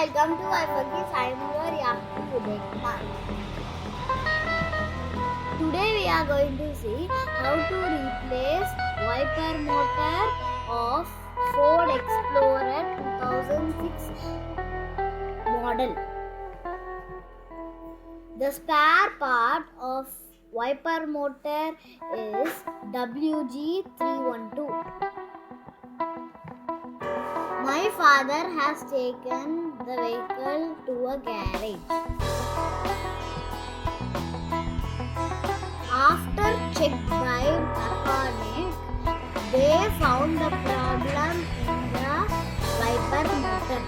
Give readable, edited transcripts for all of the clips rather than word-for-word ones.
welcome to Y4K. I am your Yahvi Cute. Today we are going to see how to replace wiper motor of Ford Explorer 2006 model. The spare part of wiper motor is WG-312. My father has taken the vehicle to a garage. After check by mechanic, they found the problem in the wiper motor.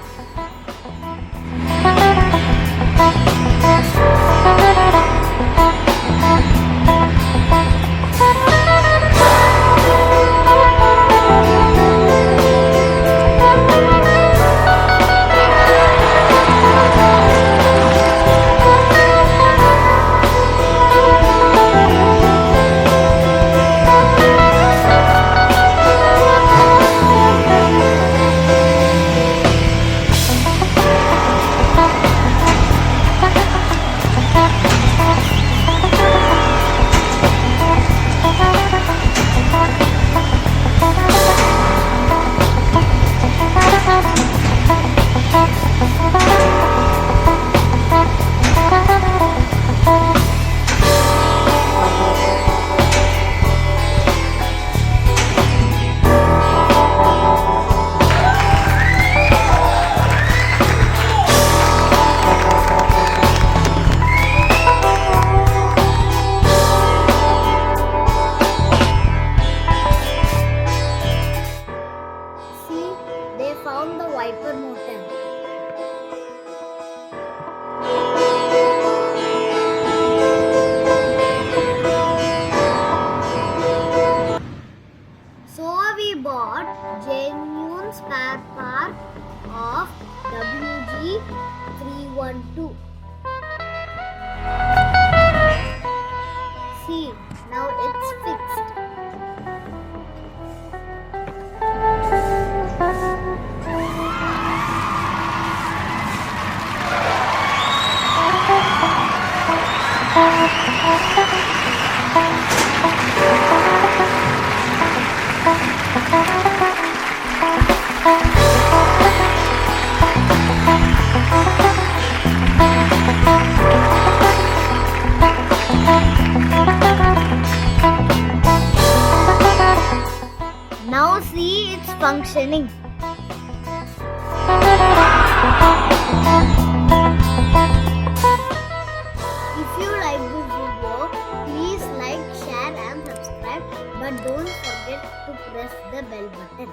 They found the wiper motor. So we bought genuine spare part of WG-312. See, now it's fixed. Now see, it's functioning. If you like this video, please like, share and subscribe, but don't forget to press the bell button.